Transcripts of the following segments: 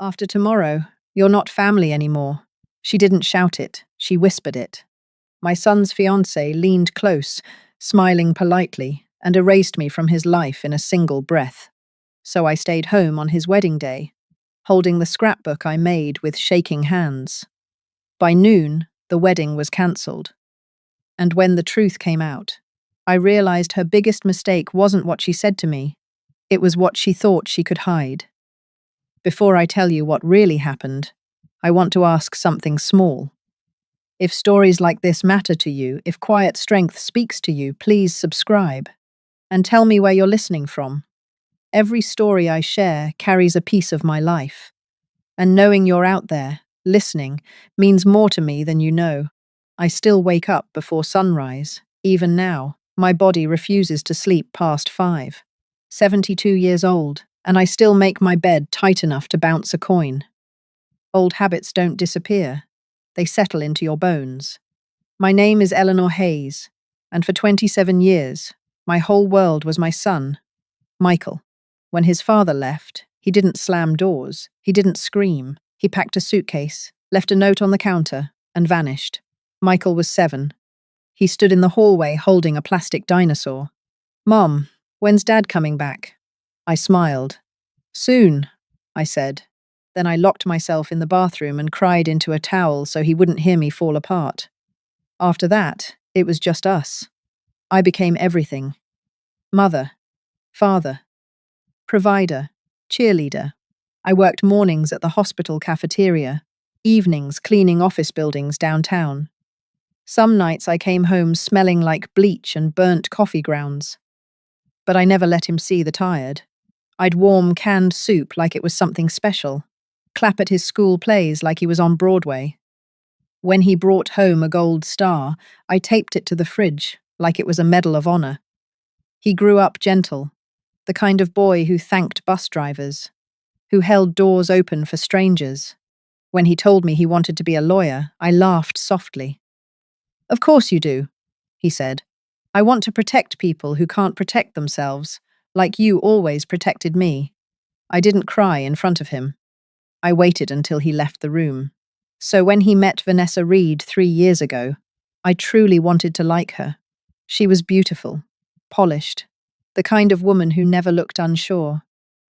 After tomorrow, you're not family anymore. She didn't shout it, she whispered it. My son's fiancé leaned close, smiling politely, and erased me from his life in a single breath. So I stayed home on his wedding day, holding the scrapbook I made with shaking hands. By noon, the wedding was cancelled. And when the truth came out, I realized her biggest mistake wasn't what she said to me, it was what she thought she could hide. Before I tell you what really happened, I want to ask something small. If stories like this matter to you, if Quiet Strength speaks to you, please subscribe. And tell me where you're listening from. Every story I share carries a piece of my life. And knowing you're out there, listening, means more to me than you know. I still wake up before sunrise. Even now, my body refuses to sleep past 5. 72 years old, and I still make my bed tight enough to bounce a coin. Old habits don't disappear. They settle into your bones. My name is Eleanor Hayes, and for 27 years, my whole world was my son, Michael. When his father left, he didn't slam doors, he didn't scream. He packed a suitcase, left a note on the counter, and vanished. Michael was 7. He stood in the hallway holding a plastic dinosaur. "Mom, when's Dad coming back?" I smiled. "Soon," I said. Then I locked myself in the bathroom and cried into a towel so he wouldn't hear me fall apart. After that, it was just us. I became everything. Mother, father, provider, cheerleader. I worked mornings at the hospital cafeteria, evenings cleaning office buildings downtown. Some nights I came home smelling like bleach and burnt coffee grounds. But I never let him see the tired. I'd warm canned soup like it was something special, clap at his school plays like he was on Broadway. When he brought home a gold star, I taped it to the fridge like it was a Medal of Honor. He grew up gentle, the kind of boy who thanked bus drivers, who held doors open for strangers. When he told me he wanted to be a lawyer, I laughed softly. "Of course you do," he said. "I want to protect people who can't protect themselves, like you always protected me." I didn't cry in front of him. I waited until he left the room. So when he met Vanessa Reed 3 years ago, I truly wanted to like her. She was beautiful, polished, the kind of woman who never looked unsure.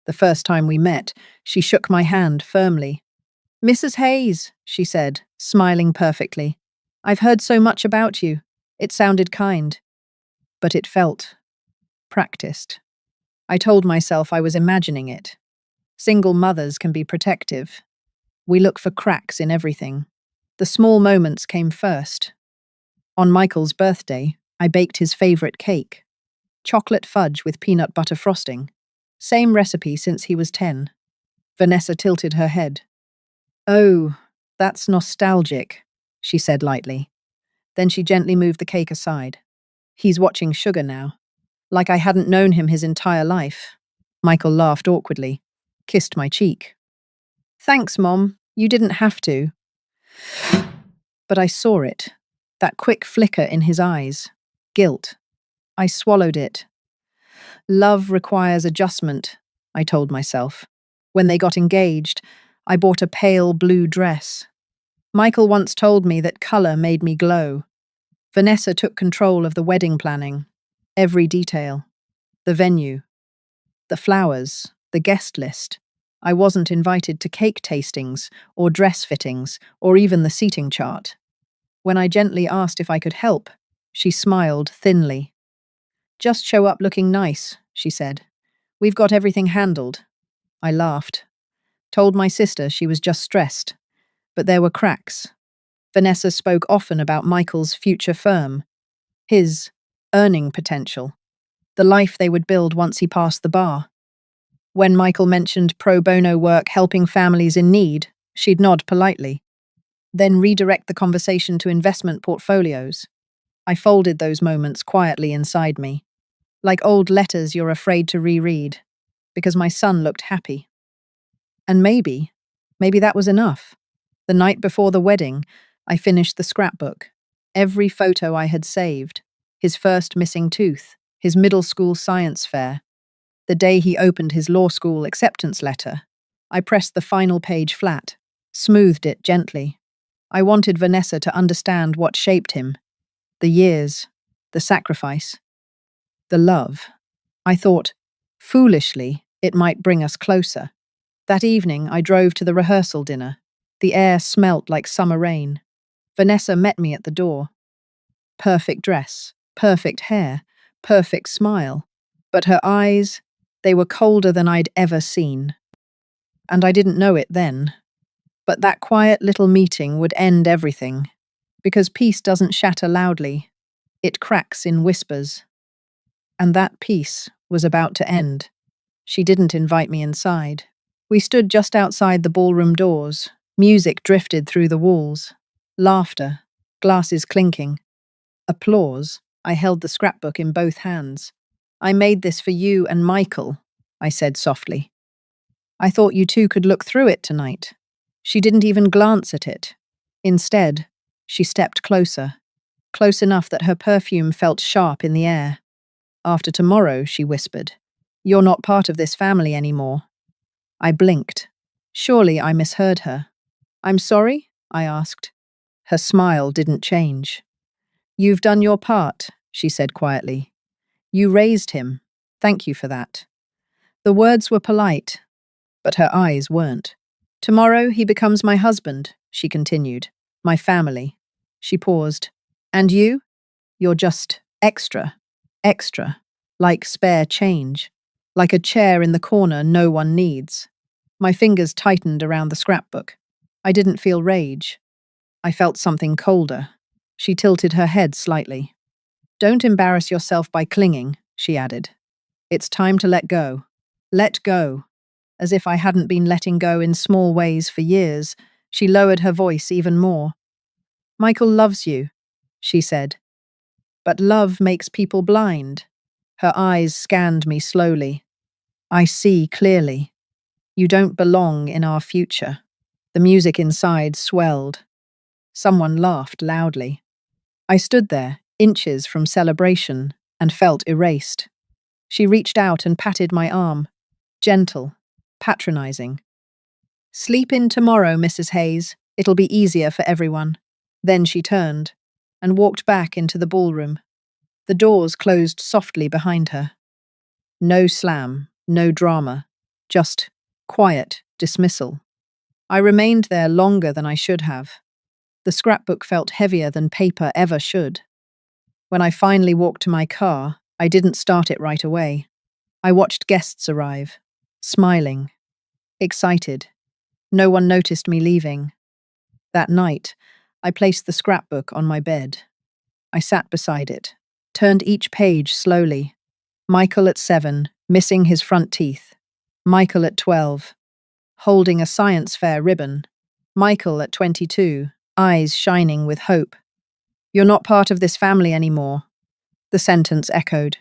The first time we met, she shook my hand firmly. "Mrs. Hayes," she said, smiling perfectly. "I've heard so much about you." It sounded kind, but it felt practiced. I told myself I was imagining it. Single mothers can be protective. We look for cracks in everything. The small moments came first. On Michael's birthday, I baked his favorite cake. Chocolate fudge with peanut butter frosting. Same recipe since he was 10. Vanessa tilted her head. "Oh, that's nostalgic," she said lightly. Then she gently moved the cake aside. "He's watching sugar now. Like I hadn't known him his entire life." Michael laughed awkwardly, kissed my cheek. "Thanks, Mom. You didn't have to." But I saw it, that quick flicker in his eyes. Guilt. I swallowed it. Love requires adjustment, I told myself. When they got engaged, I bought a pale blue dress. Michael once told me that color made me glow. Vanessa took control of the wedding planning. Every detail. The venue. The flowers. The guest list. I wasn't invited to cake tastings, or dress fittings, or even the seating chart. When I gently asked if I could help, she smiled thinly. "Just show up looking nice," she said. "We've got everything handled." I laughed. Told my sister she was just stressed. But there were cracks. Vanessa spoke often about Michael's future firm, his earning potential, the life they would build once he passed the bar. When Michael mentioned pro bono work helping families in need, she'd nod politely, then redirect the conversation to investment portfolios. I folded those moments quietly inside me, like old letters you're afraid to reread, because my son looked happy. And maybe that was enough. The night before the wedding, I finished the scrapbook. Every photo I had saved, his first missing tooth, his middle school science fair, the day he opened his law school acceptance letter. I pressed the final page flat, smoothed it gently. I wanted Vanessa to understand what shaped him. The years, the sacrifice, the love. I thought, foolishly, it might bring us closer. That evening, I drove to the rehearsal dinner. The air smelt like summer rain. Vanessa met me at the door. Perfect dress, perfect hair, perfect smile. But her eyes, they were colder than I'd ever seen. And I didn't know it then. But that quiet little meeting would end everything. Because peace doesn't shatter loudly, it cracks in whispers. And that peace was about to end. She didn't invite me inside. We stood just outside the ballroom doors. Music drifted through the walls. Laughter, glasses clinking. Applause. I held the scrapbook in both hands. I made this for you and Michael, I said softly. I thought you two could look through it tonight. She didn't even glance at it. Instead, she stepped closer, close enough that her perfume felt sharp in the air. After tomorrow, she whispered, you're not part of this family anymore. I blinked. Surely I misheard her. I'm sorry? I asked. Her smile didn't change. You've done your part, she said quietly. You raised him. Thank you for that. The words were polite, but her eyes weren't. Tomorrow he becomes my husband, she continued. My family. She paused. And you? You're just extra. Extra. Like spare change. Like a chair in the corner no one needs. My fingers tightened around the scrapbook. I didn't feel rage. I felt something colder. She tilted her head slightly. Don't embarrass yourself by clinging, she added. It's time to let go. Let go. As if I hadn't been letting go in small ways for years, she lowered her voice even more. Michael loves you, she said. But love makes people blind. Her eyes scanned me slowly. I see clearly. You don't belong in our future. The music inside swelled. Someone laughed loudly. I stood there, inches from celebration, and felt erased. She reached out and patted my arm. Gentle, patronizing. Sleep in tomorrow, Mrs. Hayes. It'll be easier for everyone. Then she turned and walked back into the ballroom. The doors closed softly behind her. No slam, no drama, just quiet dismissal. I remained there longer than I should have. The scrapbook felt heavier than paper ever should. When I finally walked to my car, I didn't start it right away. I watched guests arrive, smiling, excited. No one noticed me leaving. That night, I placed the scrapbook on my bed. I sat beside it, turned each page slowly. Michael at 7, missing his front teeth. Michael at 12, holding a science fair ribbon. Michael at 22, eyes shining with hope. You're not part of this family anymore, the sentence echoed.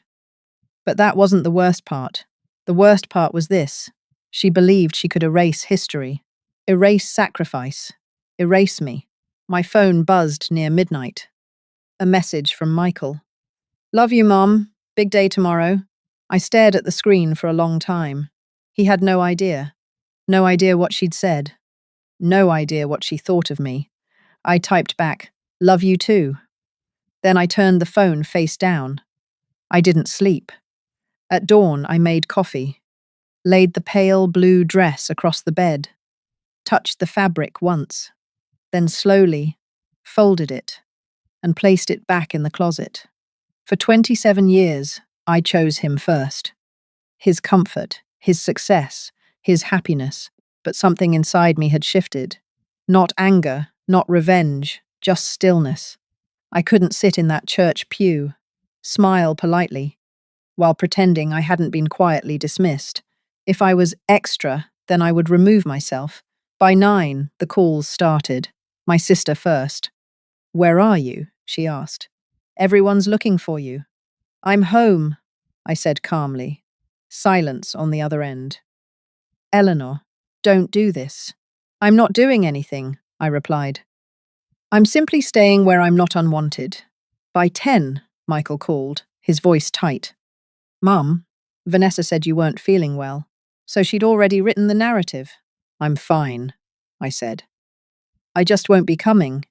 But that wasn't the worst part. The worst part was this. She believed she could erase history, erase sacrifice, erase me. My phone buzzed near midnight. A message from Michael. Love you, Mom. Big day tomorrow. I stared at the screen for a long time. He had no idea. No idea what she'd said. No idea what she thought of me. I typed back, love you too. Then I turned the phone face down. I didn't sleep. At dawn, I made coffee, laid the pale blue dress across the bed, touched the fabric once, then slowly folded it and placed it back in the closet. For 27 years, I chose him first. His comfort, his success, his happiness, but something inside me had shifted. Not anger, not revenge, just stillness. I couldn't sit in that church pew, smile politely, while pretending I hadn't been quietly dismissed. If I was extra, then I would remove myself. By 9, the calls started. My sister first. Where are you? She asked. Everyone's looking for you. I'm home, I said calmly. Silence on the other end. Eleanor, don't do this. I'm not doing anything, I replied. I'm simply staying where I'm not unwanted. By 10, Michael called, his voice tight. Mum, Vanessa said you weren't feeling well, so she'd already written the narrative. I'm fine, I said. I just won't be coming.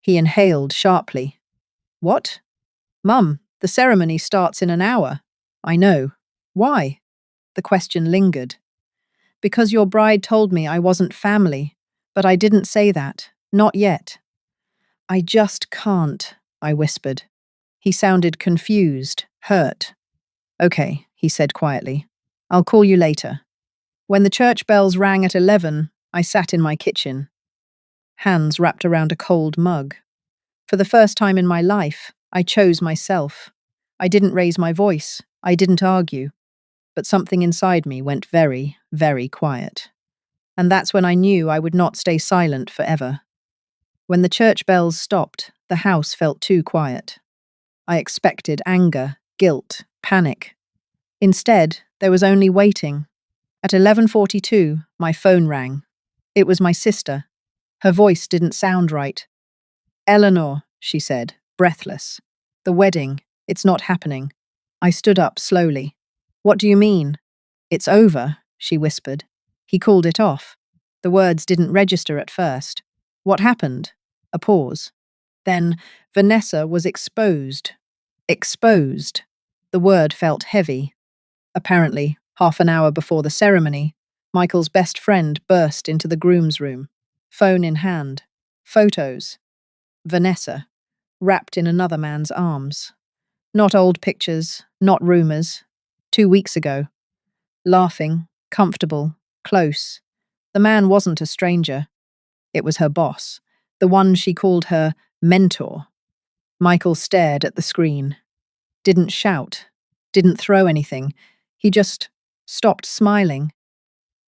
He inhaled sharply. What? Mum, the ceremony starts in an hour. I know. Why? The question lingered. Because your bride told me I wasn't family, but I didn't say that. Not yet. I just can't, I whispered. He sounded confused, hurt. Okay, he said quietly. I'll call you later. When the church bells rang at 11, I sat in my kitchen, hands wrapped around a cold mug. For the first time in my life, I chose myself. I didn't raise my voice. I didn't argue. But something inside me went very, very quiet. And that's when I knew I would not stay silent forever. When the church bells stopped, the house felt too quiet. I expected anger, guilt, panic. Instead, there was only waiting. At 11:42, my phone rang. It was my sister. Her voice didn't sound right. Eleanor, she said, breathless. The wedding, it's not happening. I stood up slowly. What do you mean? It's over, she whispered. He called it off. The words didn't register at first. What happened? A pause. Then Vanessa was exposed. Exposed. The word felt heavy. Apparently, half an hour before the ceremony, Michael's best friend burst into the groom's room, phone in hand, photos. Vanessa, wrapped in another man's arms. Not old pictures, not rumors. 2 weeks ago. Laughing, comfortable, close. The man wasn't a stranger. It was her boss, the one she called her mentor. Michael stared at the screen. Didn't shout, didn't throw anything. He just stopped smiling.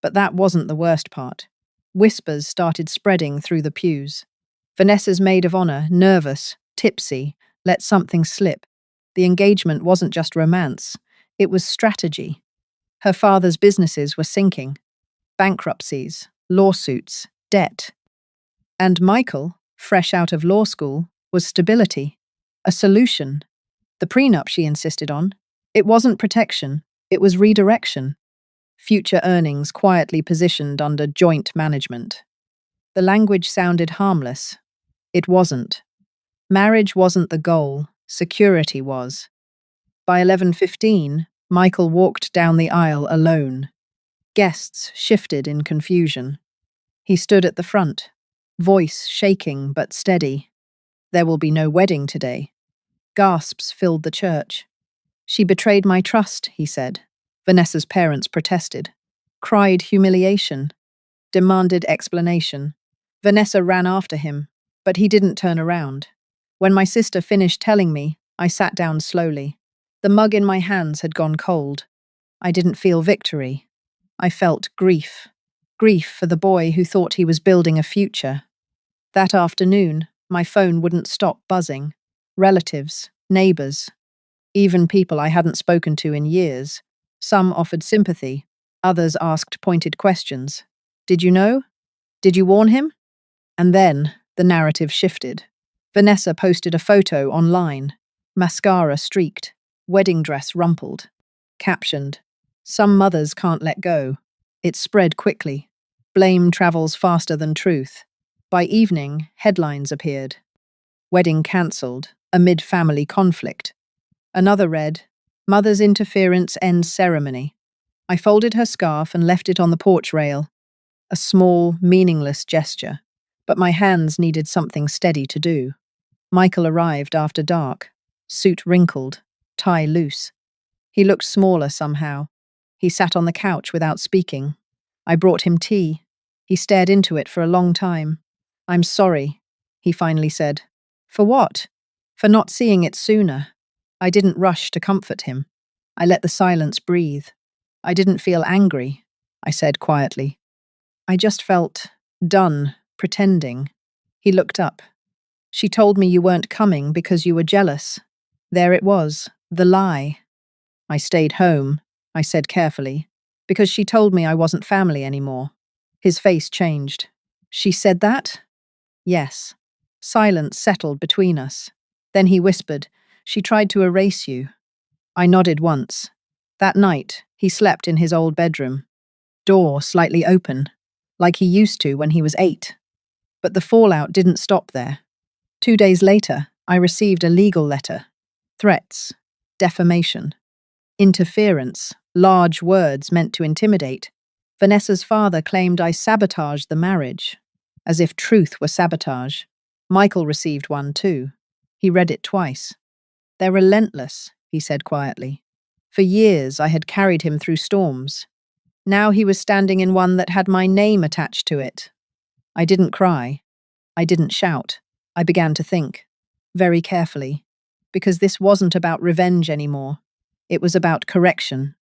But that wasn't the worst part. Whispers started spreading through the pews. Vanessa's maid of honor, nervous, tipsy, let something slip. The engagement wasn't just romance, it was strategy. Her father's businesses were sinking. Bankruptcies, lawsuits, debt. And Michael, fresh out of law school, was stability. A solution. The prenup she insisted on. It wasn't protection, it was redirection. Future earnings quietly positioned under joint management. The language sounded harmless. It wasn't. Marriage wasn't the goal, security was. By 11:15, Michael walked down the aisle alone. Guests shifted in confusion. He stood at the front, voice shaking but steady. There will be no wedding today. Gasps filled the church. She betrayed my trust, he said. Vanessa's parents protested, cried humiliation, demanded explanation. Vanessa ran after him, but he didn't turn around. When my sister finished telling me, I sat down slowly. The mug in my hands had gone cold. I didn't feel victory. I felt grief. Grief for the boy who thought he was building a future. That afternoon, my phone wouldn't stop buzzing. Relatives, neighbors, even people I hadn't spoken to in years. Some offered sympathy. Others asked pointed questions. Did you know? Did you warn him? And then the narrative shifted. Vanessa posted a photo online. Mascara streaked. Wedding dress rumpled. Captioned, "Some mothers can't let go." It spread quickly. Blame travels faster than truth. By evening, headlines appeared. Wedding cancelled, amid family conflict. Another read, "Mother's interference ends ceremony." I folded her scarf and left it on the porch rail. A small, meaningless gesture. But my hands needed something steady to do. Michael arrived after dark. Suit wrinkled, tie loose. He looked smaller somehow. He sat on the couch without speaking. I brought him tea. He stared into it for a long time. "I'm sorry," he finally said. "For what?" "For not seeing it sooner." I didn't rush to comfort him. I let the silence breathe. "I didn't feel angry," I said quietly. "I just felt done pretending." He looked up. "She told me you weren't coming because you were jealous." There it was, the lie. "I stayed home," I said carefully, "because she told me I wasn't family anymore." His face changed. "She said that?" "Yes." Silence settled between us. Then he whispered, "She tried to erase you." I nodded once. That night, he slept in his old bedroom. Door slightly open. like he used to when he was 8. But the fallout didn't stop there. 2 days later, I received a legal letter. Threats, defamation, interference, large words meant to intimidate. Vanessa's father claimed I sabotaged the marriage, as if truth were sabotage. Michael received one too. He read it twice. "They're relentless," he said quietly. For years I had carried him through storms. Now he was standing in one that had my name attached to it. I didn't cry. I didn't shout. I began to think, very carefully, because this wasn't about revenge anymore. It was about correction.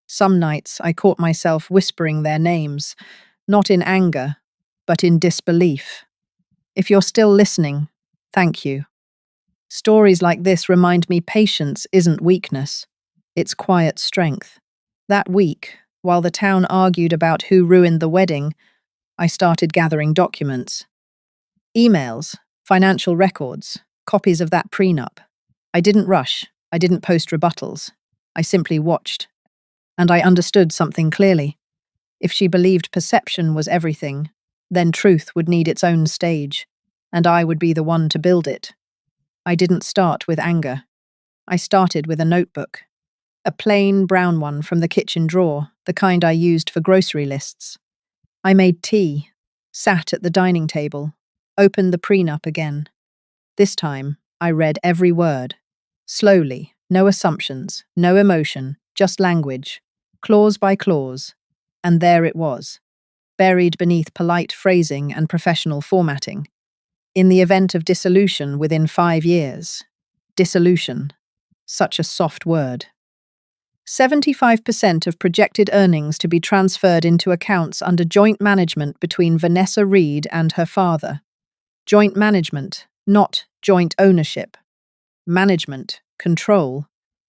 Some nights I caught myself whispering their names, not in anger, but in disbelief. If you're still listening, thank you. Stories like this remind me patience isn't weakness, it's quiet strength. That week, while the town argued about who ruined the wedding, I started gathering documents. Emails, financial records, copies of that prenup. I didn't rush, I didn't post rebuttals. I simply watched. And I understood something clearly. If she believed perception was everything, then truth would need its own stage, and I would be the one to build it. I didn't start with anger. I started with a notebook. A plain brown one from the kitchen drawer, the kind I used for grocery lists. I made tea, sat at the dining table, opened the prenup again. This time, I read every word. Slowly, no assumptions, no emotion, just language, clause by clause. And there it was, buried beneath polite phrasing and professional formatting. In the event of dissolution within 5 years. Dissolution. Such a soft word. 75% of projected earnings to be transferred into accounts under joint management between Vanessa Reed and her father. Joint management, not joint ownership. Management, control.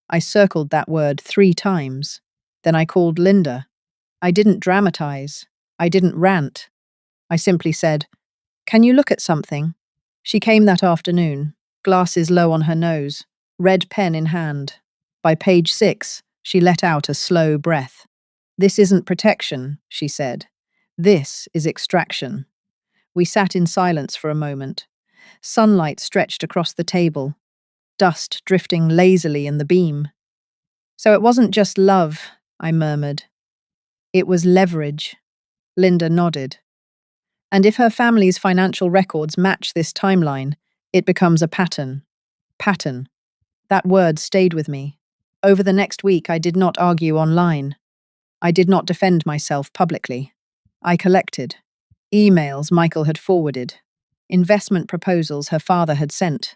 I circled that word 3 times. Then I called Linda. I didn't dramatize. I didn't rant. I simply said, "Can you look at something?" She came that afternoon, glasses low on her nose, red pen in hand. By page 6, she let out a slow breath. "This isn't protection," she said. "This is extraction." We sat in silence for a moment. Sunlight stretched across the table, dust drifting lazily in the beam. "So it wasn't just love," I murmured. "It was leverage." Linda nodded. "And if her family's financial records match this timeline, it becomes a pattern." Pattern. That word stayed with me. Over the next week, I did not argue online. I did not defend myself publicly. I collected emails Michael had forwarded, investment proposals her father had sent,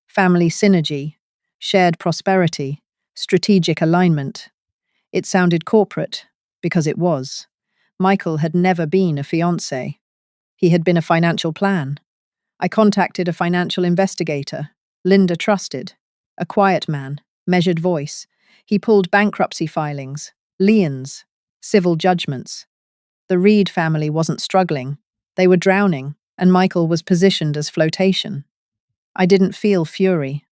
family synergy, shared prosperity, strategic alignment. It sounded corporate, because it was. Michael had never been a fiancé. He had been a financial plan. I contacted a financial investigator, Linda trusted, a quiet man, measured voice. He pulled bankruptcy filings, liens, civil judgments. The Reed family wasn't struggling. They were drowning, and Michael was positioned as flotation. I didn't feel fury.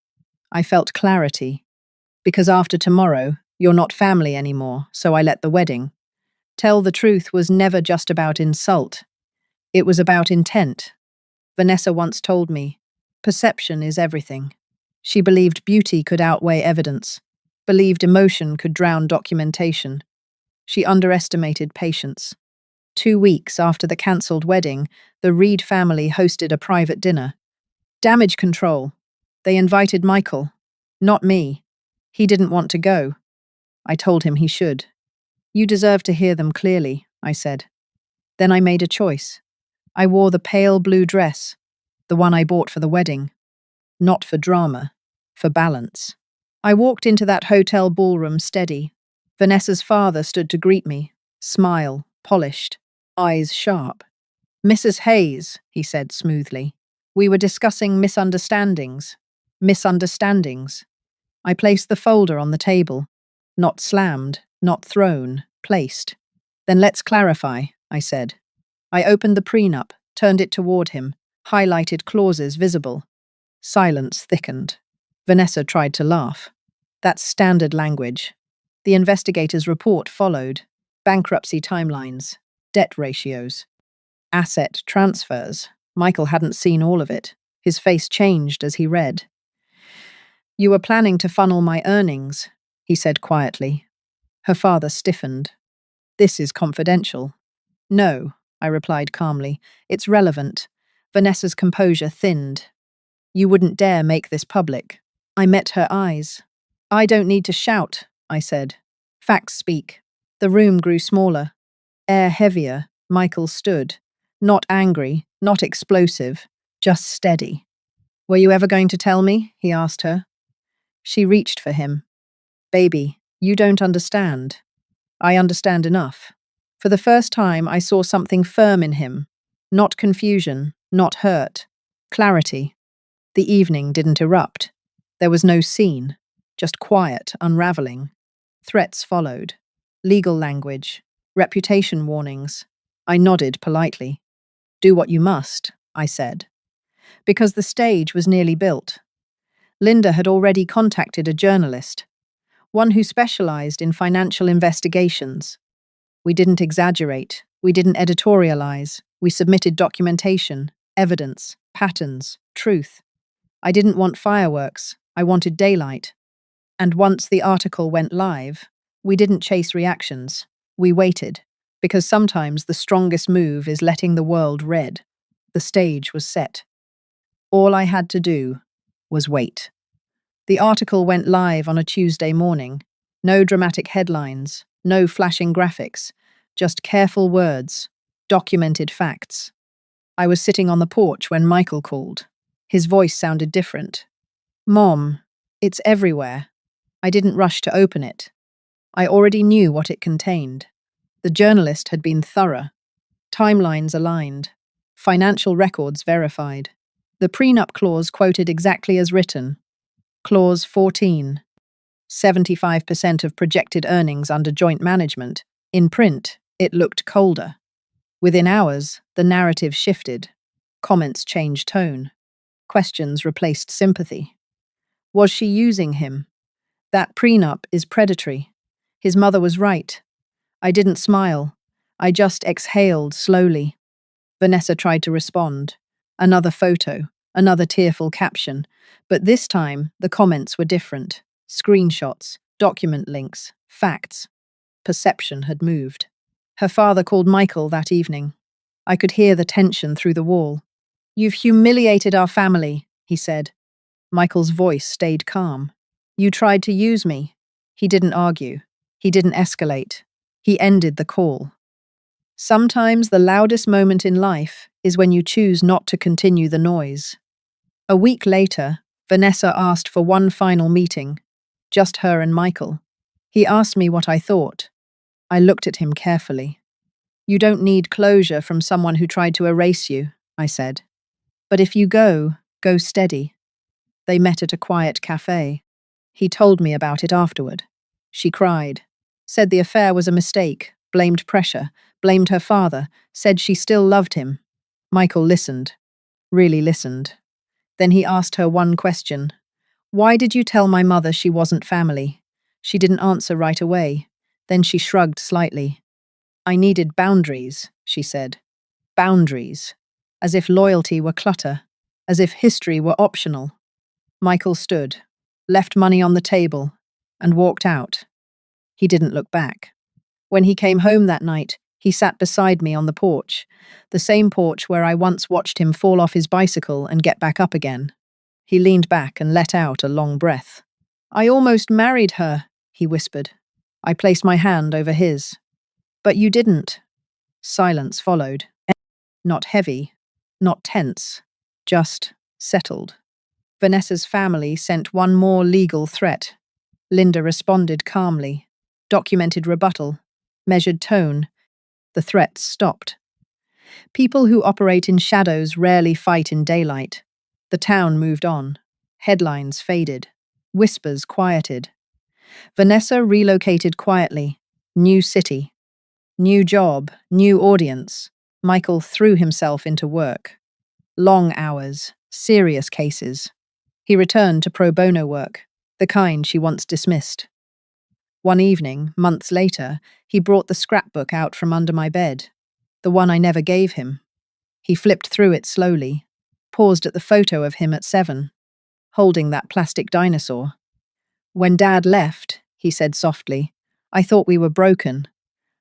I felt clarity. Because after tomorrow, you're not family anymore, so I let the wedding. Tell the truth was never just about insult. It was about intent. Vanessa once told me, perception is everything. She believed beauty could outweigh evidence, believed emotion could drown documentation. She underestimated patience. 2 weeks after the cancelled wedding, the Reed family hosted a private dinner. Damage control. They invited Michael, not me. He didn't want to go. I told him he should. "You deserve to hear them clearly," I said. Then I made a choice. I wore the pale blue dress, the one I bought for the wedding. Not for drama, for balance. I walked into that hotel ballroom steady. Vanessa's father stood to greet me, smile, polished, eyes sharp. "Mrs. Hayes," he said smoothly. "We were discussing misunderstandings." Misunderstandings. I placed the folder on the table. Not slammed, not thrown, placed. "Then let's clarify," I said. I opened the prenup, turned it toward him, highlighted clauses visible. Silence thickened. Vanessa tried to laugh. That's standard language. The investigator's report followed. Bankruptcy timelines. debt ratios, asset transfers. Michael hadn't seen all of it. His face changed as he read. "You were planning to funnel my earnings," he said quietly. Her father stiffened. "This is confidential." "No," I replied calmly. "It's relevant." Vanessa's composure thinned. "You wouldn't dare make this public." I met her eyes. "I don't need to shout," I said. "Facts speak." The room grew smaller. Air heavier. Michael stood. Not angry, not explosive, just steady. "Were you ever going to tell me?" he asked her. She reached for him. "Baby, you don't understand." "I understand enough." For the first time, I saw something firm in him. Not confusion, not hurt. Clarity. The evening didn't erupt. There was no scene, just quiet unraveling. Threats followed. Legal language. Reputation warnings. I nodded politely. "Do what you must," I said. Because the stage was nearly built. Linda had already contacted a journalist, one who specialized in financial investigations. We didn't exaggerate. We didn't editorialize. We submitted documentation, evidence, patterns, truth. I didn't want fireworks. I wanted daylight. And once the article went live, we didn't chase reactions. We waited, because sometimes the strongest move is letting the world read. The stage was set. All I had to do was wait. The article went live on a Tuesday morning. No dramatic headlines, no flashing graphics, just careful words, documented facts. I was sitting on the porch when Michael called. His voice sounded different. "Mom, it's everywhere." I didn't rush to open it. I already knew what it contained. The journalist had been thorough. Timelines aligned. Financial records verified. The prenup clause quoted exactly as written. Clause 14. 75% of projected earnings under joint management. In print, it looked colder. Within hours, the narrative shifted. Comments changed tone. Questions replaced sympathy. Was she using him? That prenup is predatory. His mother was right. I didn't smile. I just exhaled slowly. Vanessa tried to respond. Another photo, another tearful caption. But this time, the comments were different. Screenshots, document links, facts. Perception had moved. Her father called Michael that evening. I could hear the tension through the wall. "You've humiliated our family," he said. Michael's voice stayed calm. "You tried to use me." He didn't argue. He didn't escalate. He ended the call. Sometimes the loudest moment in life is when you choose not to continue the noise. A week later, Vanessa asked for one final meeting, just her and Michael. He asked me what I thought. I looked at him carefully. "You don't need closure from someone who tried to erase you," I said. "But if you go steady." They met at a quiet cafe. He told me about it afterward. She cried, said the affair was a mistake, blamed pressure, blamed her father, said she still loved him. Michael listened, really listened. Then he asked her one question. "Why did you tell my mother she wasn't family?" She didn't answer right away. Then she shrugged slightly. "I needed boundaries," she said. Boundaries. As if loyalty were clutter. As if history were optional. Michael stood, left money on the table, and walked out. He didn't look back. When he came home that night, he sat beside me on the porch, the same porch where I once watched him fall off his bicycle and get back up again. He leaned back and let out a long breath. "I almost married her," he whispered. I placed my hand over his. "But you didn't." Silence followed. Not heavy, not tense, just settled. Vanessa's family sent one more legal threat. Linda responded calmly. Documented rebuttal. Measured tone. The threats stopped. People who operate in shadows rarely fight in daylight. The town moved on. Headlines faded. Whispers quieted. Vanessa relocated quietly. New city. New job. New audience. Michael threw himself into work. Long hours. Serious cases. He returned to pro bono work, the kind she once dismissed. One evening, months later, he brought the scrapbook out from under my bed. The one I never gave him. He flipped through it slowly, paused at the photo of him at 7, holding that plastic dinosaur. When Dad left, he said softly, I thought we were broken.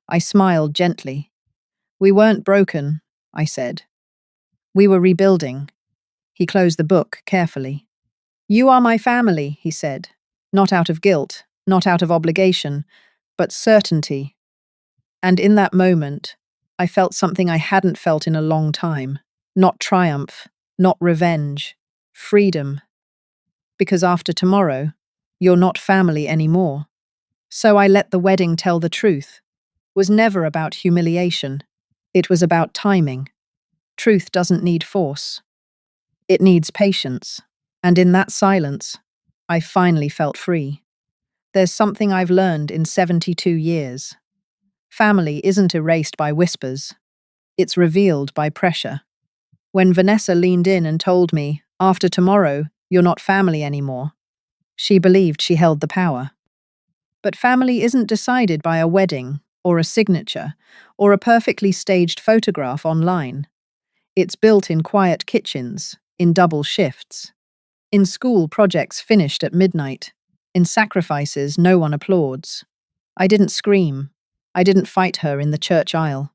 I smiled gently. We weren't broken, I said. We were rebuilding. He closed the book carefully. You are my family, he said, not out of guilt, not out of obligation, but certainty. And in that moment, I felt something I hadn't felt in a long time. Not triumph, not revenge, freedom. Because after tomorrow, you're not family anymore. So I let the wedding tell the truth. Was never about humiliation. It was about timing. Truth doesn't need force. It needs patience. And in that silence, I finally felt free. There's something I've learned in 72 years. Family isn't erased by whispers. It's revealed by pressure. When Vanessa leaned in and told me, after tomorrow, you're not family anymore, she believed she held the power. But family isn't decided by a wedding, or a signature, or a perfectly staged photograph online. It's built in quiet kitchens, in double shifts. In school projects finished at midnight. In sacrifices no one applauds. I didn't scream. I didn't fight her in the church aisle.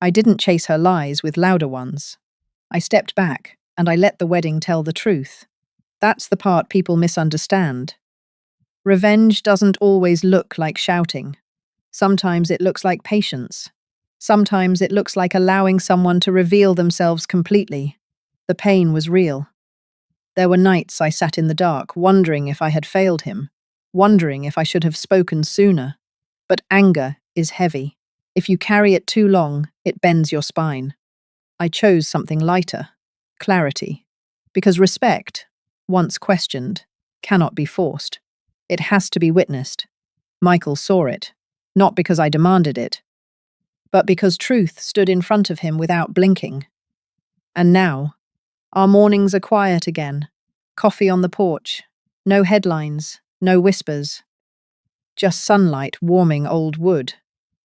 I didn't chase her lies with louder ones. I stepped back, and I let the wedding tell the truth. That's the part people misunderstand. Revenge doesn't always look like shouting. Sometimes it looks like patience. Sometimes it looks like allowing someone to reveal themselves completely. The pain was real. There were nights I sat in the dark, wondering if I had failed him, wondering if I should have spoken sooner. But anger is heavy. If you carry it too long, it bends your spine. I chose something lighter, clarity, because respect, once questioned, cannot be forced. It has to be witnessed. Michael saw it, not because I demanded it, but because truth stood in front of him without blinking. And now, our mornings are quiet again. Coffee on the porch. No headlines, no whispers. Just sunlight warming old wood.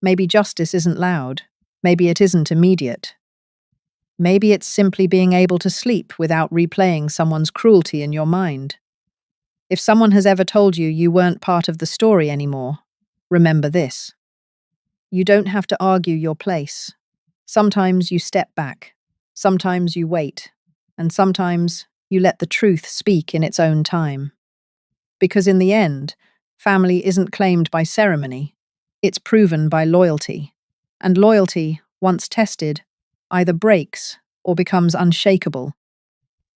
Maybe justice isn't loud. Maybe it isn't immediate. Maybe it's simply being able to sleep without replaying someone's cruelty in your mind. If someone has ever told you you weren't part of the story anymore, remember this. You don't have to argue your place. Sometimes you step back. Sometimes you wait. And sometimes you let the truth speak in its own time. Because in the end, family isn't claimed by ceremony. It's proven by loyalty. And loyalty, once tested, either breaks or becomes unshakable.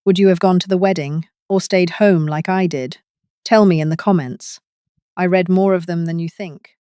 Would you have gone to the wedding or stayed home like I did? Tell me in the comments. I read more of them than you think.